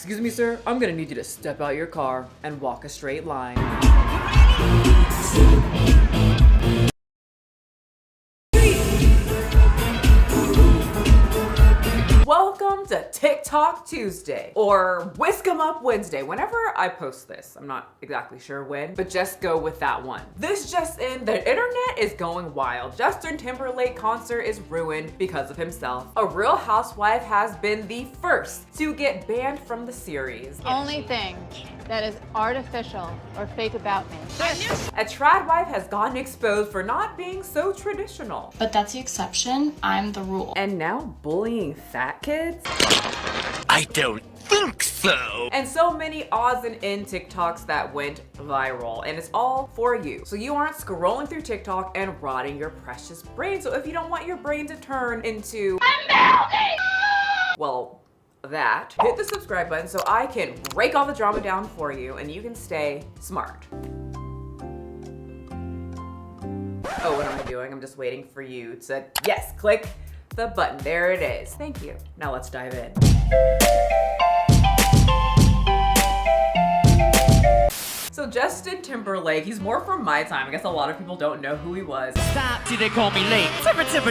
Excuse me, sir, I'm gonna need you to step out your car and walk a straight line. Welcome to TikTok Tuesday, or Whisk 'em Up Wednesday. Whenever I post this, I'm not exactly sure when, but just go with that one. This just in, the internet is going wild. Justin Timberlake concert is ruined because of himself. A Real Housewife has been the first to get banned from the series. Only thing that is artificial or fake about me. A trad wife has gotten exposed for not being so traditional. But that's the exception. I'm the rule. And now bullying fat kids? I don't think so. And so many odds and ends TikToks that went viral, and it's all for you. So you aren't scrolling through TikTok and rotting your precious brain. So if you don't want your brain to turn into well, that, hit the subscribe button so I can break all the drama down for you and you can stay smart. Oh, what am I doing? I'm just waiting for you to, yes, click the button. There it is. Thank you. Now let's dive in. So Justin Timberlake, he's more from my time. I guess a lot of people don't know who he was. Stop, see they call me late.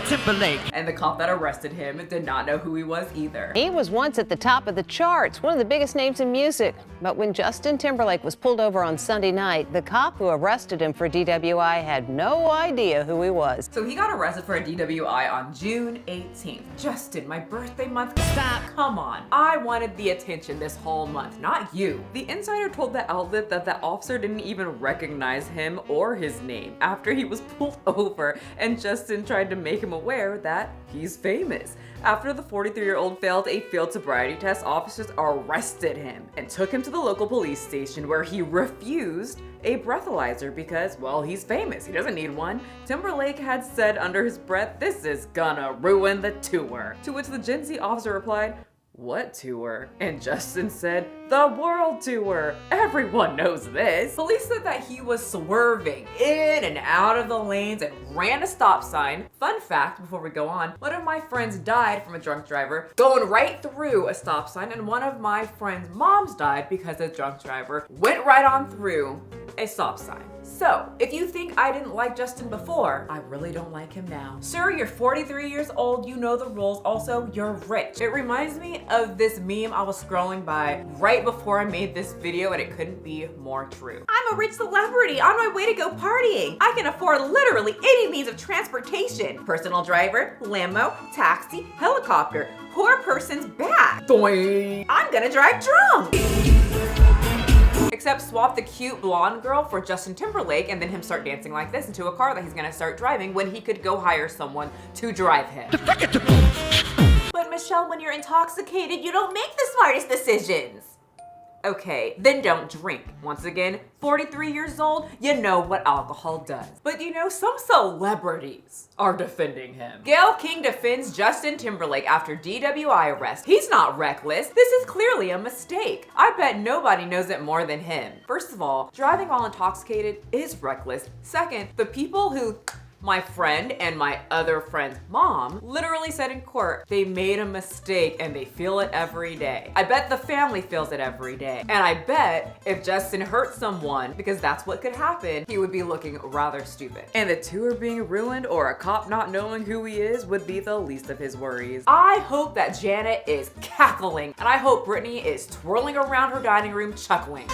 Timberlake. And the cop that arrested him did not know who he was either. He was once at the top of the charts, one of the biggest names in music. But when Justin Timberlake was pulled over on Sunday night, the cop who arrested him for DWI had no idea who he was. So he got arrested for a DWI on June 18th. Justin, my birthday month, stop, come on. I wanted the attention this whole month, not you. The insider told the outlet that the officer didn't even recognize him or his name after he was pulled over, and Justin tried to make him aware that he's famous. After the 43-year-old failed a field sobriety test, officers arrested him and took him to the local police station where he refused a breathalyzer because, well, he's famous. He doesn't need one. Timberlake had said under his breath, "This is gonna ruin the tour." To which the Gen Z officer replied, "What tour?" And Justin said, "The world tour. Everyone knows this." Police said that he was swerving in and out of the lanes and ran a stop sign. Fun fact before we go on, one of my friends died from a drunk driver going right through a stop sign, and one of my friend's moms died because a drunk driver went right on through a stop sign. So, if you think I didn't like Justin before, I really don't like him now. Sir, you're 43 years old, you know the rules, also you're rich. It reminds me of this meme I was scrolling by right before I made this video, and it couldn't be more true. I'm a rich celebrity on my way to go partying. I can afford literally any means of transportation. Personal driver, limo, taxi, helicopter, poor person's bag. Doing. I'm gonna drive drunk. Except swap the cute blonde girl for Justin Timberlake and then him start dancing like this into a car that he's gonna start driving when he could go hire someone to drive him. But Michelle, when you're intoxicated, you don't make the smartest decisions. Okay, then don't drink. Once again, 43 years old, you know what alcohol does. But you know, some celebrities are defending him. Gayle King defends Justin Timberlake after DWI arrest. He's not reckless. This is clearly a mistake. I bet nobody knows it more than him. First of all, driving while intoxicated is reckless. Second, the people who my friend and my other friend's mom literally said in court they made a mistake and they feel it every day. I bet the family feels it every day. And I bet if Justin hurt someone, because that's what could happen, he would be looking rather stupid. And the tour being ruined or a cop not knowing who he is would be the least of his worries. I hope that Janet is cackling, and I hope Brittany is twirling around her dining room chuckling.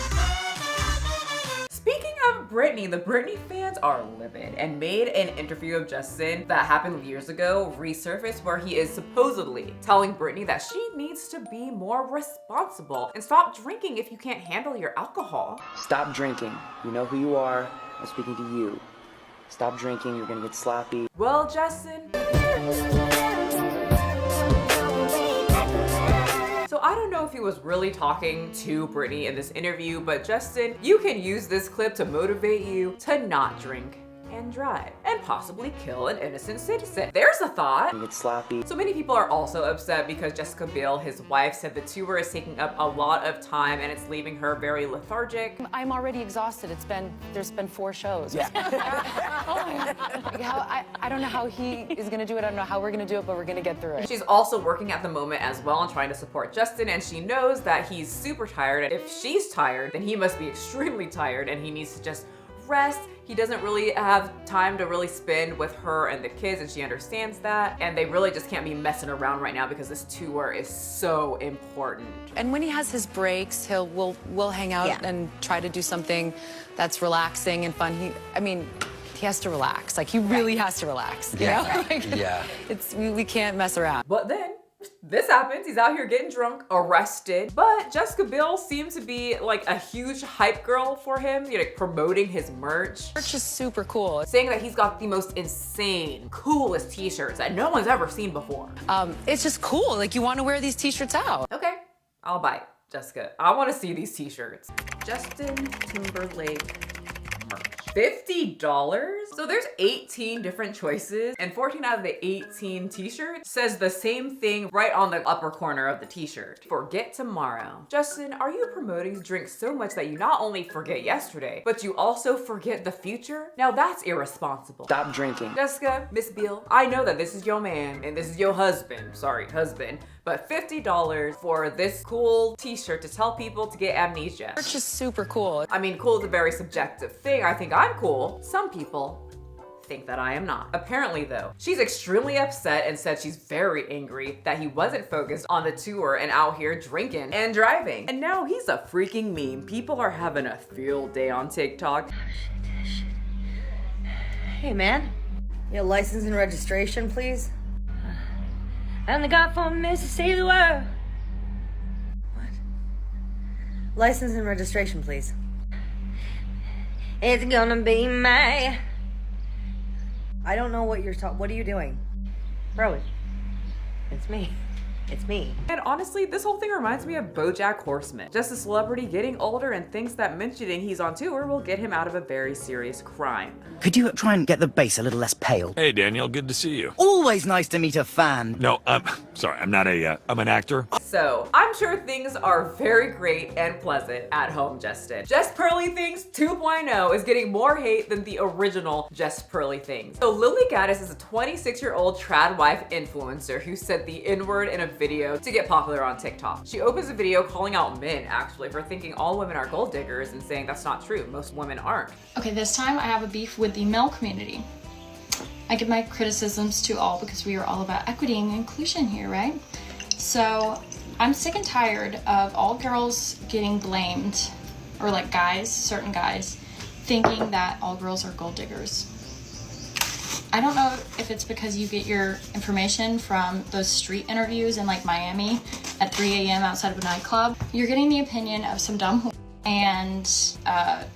Speaking of Brittany, the Brittany fans are livid and made an interview of Justin that happened years ago resurface where he is supposedly telling Brittany that she needs to be more responsible and stop drinking if you can't handle your alcohol. Stop drinking. You know who you are. I'm speaking to you. Stop drinking. You're gonna get sloppy. Well, Justin. So I don't know if he was really talking to Brittany in this interview, but Justin, you can use this clip to motivate you to not drink and drive, and possibly kill an innocent citizen. There's a thought. You get sloppy. So many people are also upset because Jessica Biel, his wife, said the tour is taking up a lot of time and it's leaving her very lethargic. I'm already exhausted. There's been 4 shows. Yeah. Oh my God. I don't know how he is gonna do it. I don't know how we're gonna do it, but we're gonna get through it. She's also working at the moment as well and trying to support Justin, and she knows that he's super tired. And if she's tired, then he must be extremely tired and he needs to just rest. He doesn't really have time to really spend with her and the kids, and she understands that. And they really just can't be messing around right now because this tour is so important. And when he has his breaks, we'll hang out and try to do something that's relaxing and fun. He has to relax. Like, he really has to relax. You know? Like, we can't mess around. But then this happens. He's out here getting drunk, arrested. But Jessica Biel seems to be like a huge hype girl for him, like promoting his merch. Merch is super cool. Saying that he's got the most insane, coolest t-shirts that no one's ever seen before. It's just cool. Like, you want to wear these t-shirts out. Okay, I'll buy it, Jessica. I want to see these t-shirts. Justin Timberlake merch. $50? So there's 18 different choices, and 14 out of the 18 t-shirts says the same thing right on the upper corner of the t-shirt. Forget tomorrow. Justin, are you promoting to drink so much that you not only forget yesterday, but you also forget the future? Now that's irresponsible. Stop drinking. Jessica, Miss Biel, I know that this is your man and this is your husband. Sorry, husband. But $50 for this cool t-shirt to tell people to get amnesia. Merch is super cool. I mean, cool is a very subjective thing. I think I'm cool. Some people think that I am not. Apparently though, she's extremely upset and said she's very angry that he wasn't focused on the tour and out here drinking and driving. And now he's a freaking meme. People are having a field day on TikTok. Hey man, your license and registration, please? I only got 4 minutes to save the world. What? License and registration, please. It's gonna be my... I don't know what you're talking... What are you doing? Bro, it's me. It's me. And honestly, this whole thing reminds me of BoJack Horseman. Just a celebrity getting older and thinks that mentioning he's on tour will get him out of a very serious crime. Could you try and get the bass a little less pale? Hey, Daniel, good to see you. Always nice to meet a fan. No, sorry, I'm not I'm an actor. So, I'm sure things are very great and pleasant at home, Justin. Just Pearly Things 2.0 is getting more hate than the original Just Pearly Things. So, Lily Gaddis is a 26-year-old trad wife influencer who said the N-word in a video to get popular on TikTok. She opens a video calling out men, actually, for thinking all women are gold diggers and saying that's not true. Most women aren't. Okay, this time I have a beef with the male community. I give my criticisms to all because we are all about equity and inclusion here, right? So I'm sick and tired of all girls getting blamed, or like guys, certain guys, thinking that all girls are gold diggers. I don't know if it's because you get your information from those street interviews in like Miami at 3 a.m. outside of a nightclub. You're getting the opinion of some dumb and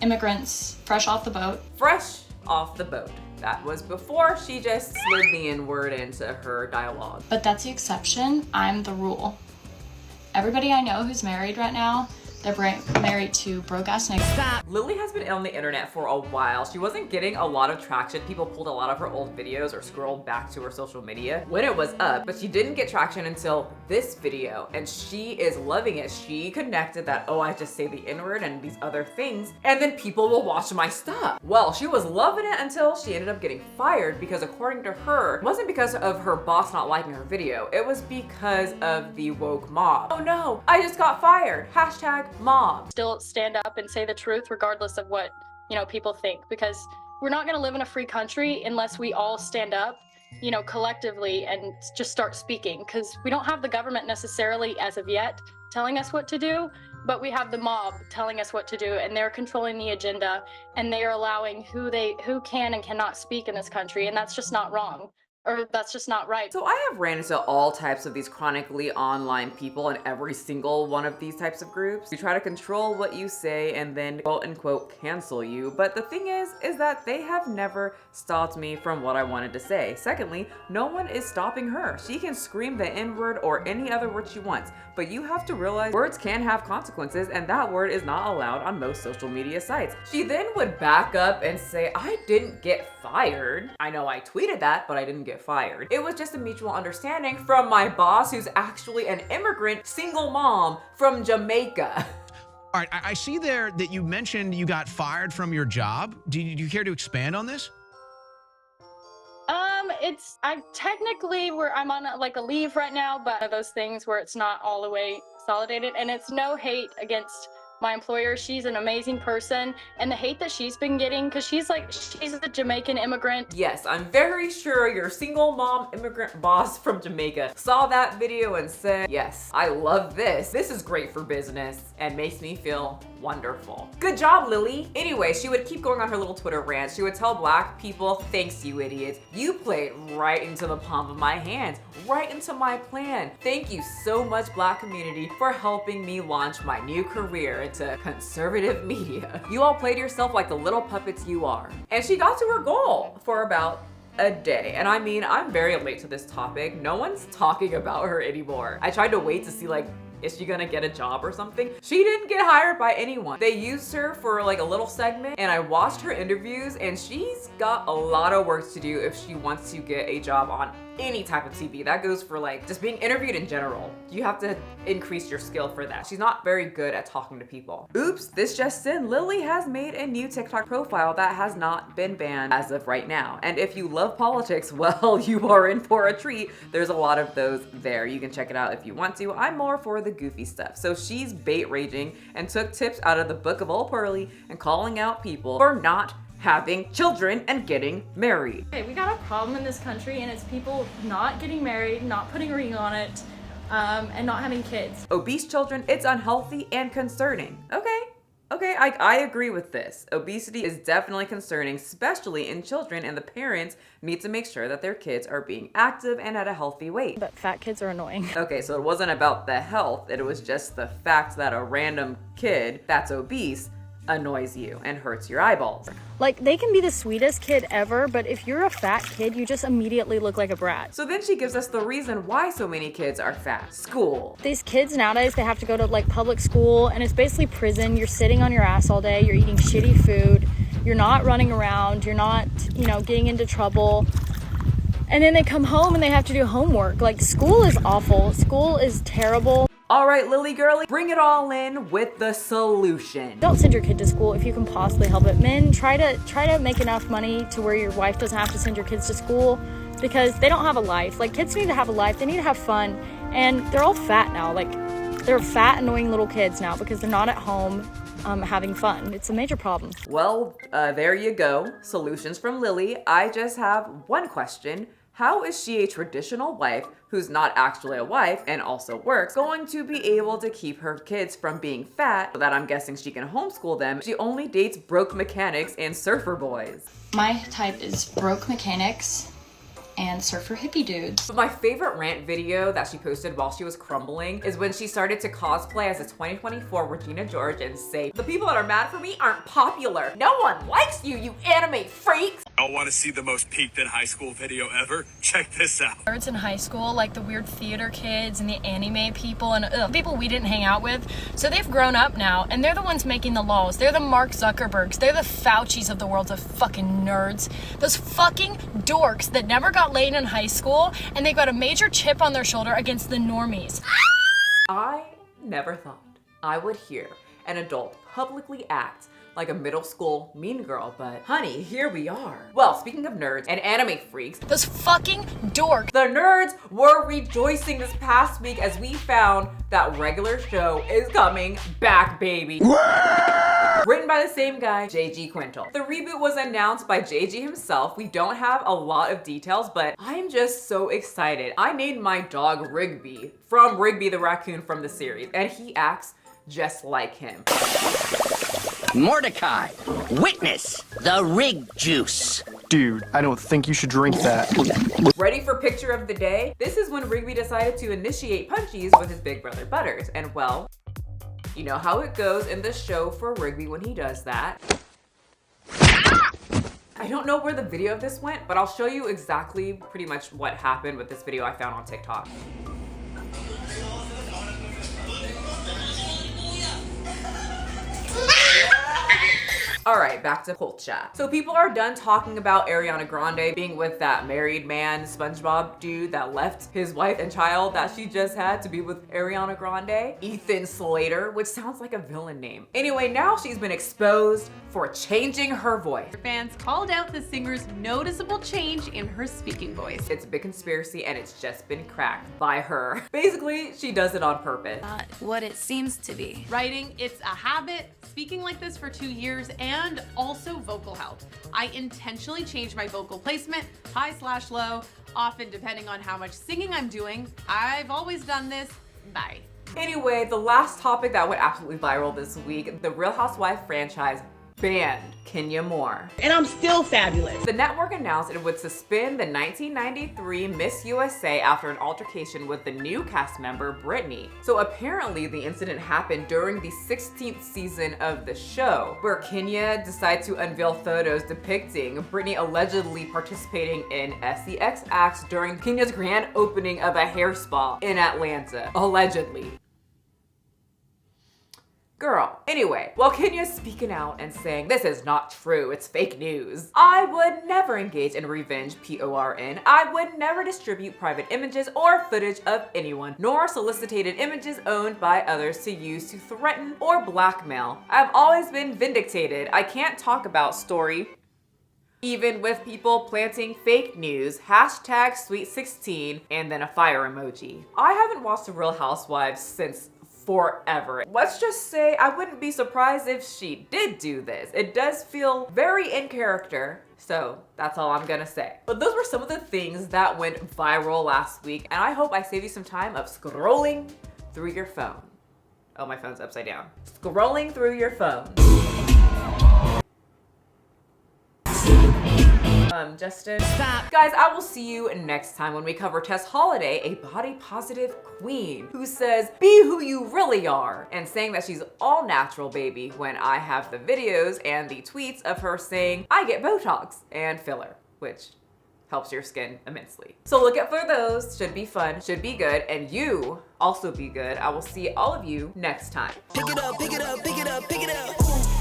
immigrants fresh off the boat. Fresh off the boat. That was before she just slid the N-word into her dialogue. But that's the exception. I'm the rule. Everybody I know who's married right now, they're married to broke-ass niggas. Lily has been on the internet for a while. She wasn't getting a lot of traction. People pulled a lot of her old videos or scrolled back to her social media when it was up, but she didn't get traction until this video, and she is loving it. She connected that, oh, I just say the N-word and these other things, and then people will watch my stuff. Well, she was loving it until she ended up getting fired because according to her, it wasn't because of her boss not liking her video. It was because of the woke mob. Oh no, I just got fired. Hashtag mob. Still stand up and say the truth regardless of what, people think, because we're not going to live in a free country unless we all stand up, collectively and just start speaking, because we don't have the government necessarily as of yet telling us what to do, but we have the mob telling us what to do, and they're controlling the agenda, and they are allowing who can and cannot speak in this country, and that's just not wrong. or that's just not right. So I have ran into all types of these chronically online people in every single one of these types of groups. We try to control what you say and then quote unquote cancel you. But the thing is that they have never stopped me from what I wanted to say. Secondly, no one is stopping her. She can scream the N-word or any other word she wants, but you have to realize words can have consequences, and that word is not allowed on most social media sites. She then would back up and say, I didn't get fired. I know I tweeted that, but I didn't get fired. It was just a mutual understanding from my boss, who's actually an immigrant single mom from Jamaica. All right, I see there that you mentioned you got fired from your job. Do you care to expand on this? I'm on like a leave right now, but those things where it's not all the way consolidated, and it's no hate against my employer. She's an amazing person, and the hate that she's been getting, because she's a Jamaican immigrant. Yes, I'm very sure your single mom immigrant boss from Jamaica saw that video and said, yes, I love this. This is great for business and makes me feel wonderful. Good job, Lily. Anyway, she would keep going on her little Twitter rant. She would tell black people, thanks you idiots. You played right into the palm of my hands, right into my plan. Thank you so much, black community, for helping me launch my new career into conservative media. You all played yourself like the little puppets you are. And she got to her goal for about a day. And I mean, I'm very late to this topic. No one's talking about her anymore. I tried to wait to see is she gonna get a job or something? She didn't get hired by anyone. They used her for like a little segment, and I watched her interviews, and she's got a lot of work to do if she wants to get a job on any type of TV. That goes for like just being interviewed in general. You have to increase your skill for that. She's not very good at talking to people. Oops, this just in, Lily has made a new TikTok profile that has not been banned as of right now. And if you love politics, well, you are in for a treat. There's a lot of those there. You can check it out if you want to. I'm more for the goofy stuff. So she's bait raging and took tips out of the book of Old Pearly and calling out people for not having children and getting married. Okay, we got a problem in this country, and it's people not getting married, not putting a ring on it, and not having kids. Obese children, it's unhealthy and concerning. Okay, I agree with this. Obesity is definitely concerning, especially in children, and the parents need to make sure that their kids are being active and at a healthy weight. But fat kids are annoying. Okay, so it wasn't about the health, it was just the fact that a random kid that's obese annoys you and hurts your eyeballs. Like, they can be the sweetest kid ever, but if you're a fat kid, you just immediately look like a brat. So then she gives us the reason why so many kids are fat. School. These kids nowadays, they have to go to like public school, and it's basically prison. You're sitting on your ass all day, you're eating shitty food, you're not running around, you're not, getting into trouble. And then they come home and they have to do homework. Like, school is awful. School is terrible. All right, Lily girly, bring it all in with the solution. Don't send your kid to school if you can possibly help it. Men, try to make enough money to where your wife doesn't have to send your kids to school, because they don't have a life. Like, kids need to have a life. They need to have fun. And they're all fat now. Like, they're fat, annoying little kids now because they're not at home having fun. It's a major problem. Well, there you go. Solutions from Lily. I just have one question. How is she, a traditional wife who's not actually a wife and also works, going to be able to keep her kids from being fat so that I'm guessing she can homeschool them? She only dates broke mechanics and surfer boys. My type is broke mechanics and surfer hippie dudes. But my favorite rant video that she posted while she was crumbling is when she started to cosplay as a 2024 Regina George and say, the people that are mad for me aren't popular. No one likes you, you anime freaks. I want to see the most peaked in high school video ever? Check this out. Nerds in high school, like the weird theater kids and the anime people and people we didn't hang out with. So they've grown up now, and they're the ones making the laws. They're the Mark Zuckerbergs. They're the Faucis of the world of fucking nerds. Those fucking dorks that never got laid in high school, and they got a major chip on their shoulder against the normies. I never thought I would hear an adult publicly act like a middle school mean girl, but honey, here we are. Well, speaking of nerds and anime freaks, those fucking dorks. The nerds were rejoicing this past week as we found that regular show is coming back, baby. Written by the same guy, J.G. Quintel. The reboot was announced by J.G. himself. We don't have a lot of details, but I'm just so excited. I named my dog Rigby from Rigby the raccoon from the series, and he acts just like him. Mordecai, witness the rig juice. Dude, I don't think you should drink that. Ready for picture of the day? This is when Rigby decided to initiate punchies with his big brother Butters. And well, you know how it goes in the show for Rigby when he does that. I don't know where the video of this went, but I'll show you exactly pretty much what happened with this video I found on TikTok. All right, back to culture. So people are done talking about Ariana Grande being with that married man, SpongeBob dude that left his wife and child that she just had to be with Ariana Grande. Ethan Slater, which sounds like a villain name. Anyway, now she's been exposed for changing her voice. Fans called out the singer's noticeable change in her speaking voice. It's a big conspiracy and it's just been cracked by her. Basically, she does it on purpose. Not what it seems to be. Writing, it's a habit, speaking like this for 2 years, and also vocal health. I intentionally changed my vocal placement, high/low, often depending on how much singing I'm doing. I've always done this. Bye. Anyway, the last topic that went absolutely viral this week, the Real Housewives franchise banned Kenya Moore. And I'm still fabulous. The network announced it would suspend the 1993 Miss USA after an altercation with the new cast member, Brittany. So apparently the incident happened during the 16th season of the show, where Kenya decided to unveil photos depicting Brittany allegedly participating in sex acts during Kenya's grand opening of a hair spa in Atlanta. Allegedly. Girl. Anyway, while Kenya's speaking out and saying this is not true, it's fake news, I would never engage in revenge, PORN. I would never distribute private images or footage of anyone, nor solicited images owned by others to use to threaten or blackmail. I've always been vindicated. I can't talk about story. Even with people planting fake news, hashtag sweet16, and then a fire emoji. I haven't watched The Real Housewives since forever. Let's just say I wouldn't be surprised if she did do this. It does feel very in character, so that's all I'm gonna say. But those were some of the things that went viral last week, and I hope I save you some time of scrolling through your phone. Oh, my phone's upside down. Scrolling through your phone. Justin. Stop. Guys, I will see you next time when we cover Tess Holiday, a body positive queen who says, be who you really are, and saying that she's all natural, baby, when I have the videos and the tweets of her saying, I get Botox and filler, which helps your skin immensely. So look out for those. Should be fun, should be good, and you also be good. I will see all of you next time. Pick it up, pick it up, pick it up, pick it up.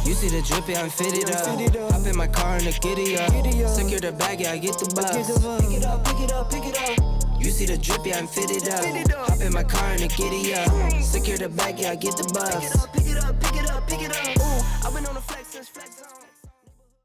You see the drippy, I'm fitted up. Hop in my car and the giddy up. Secure the bag, yeah, I get the bus. Pick it up, pick it up, pick it up. You see the drippy, I'm fitted up. Hop in my car and the giddy up. Secure the bag, yeah, I get the bus. Pick it up, pick it up, pick it up, pick it up. I've been on the flex since flex.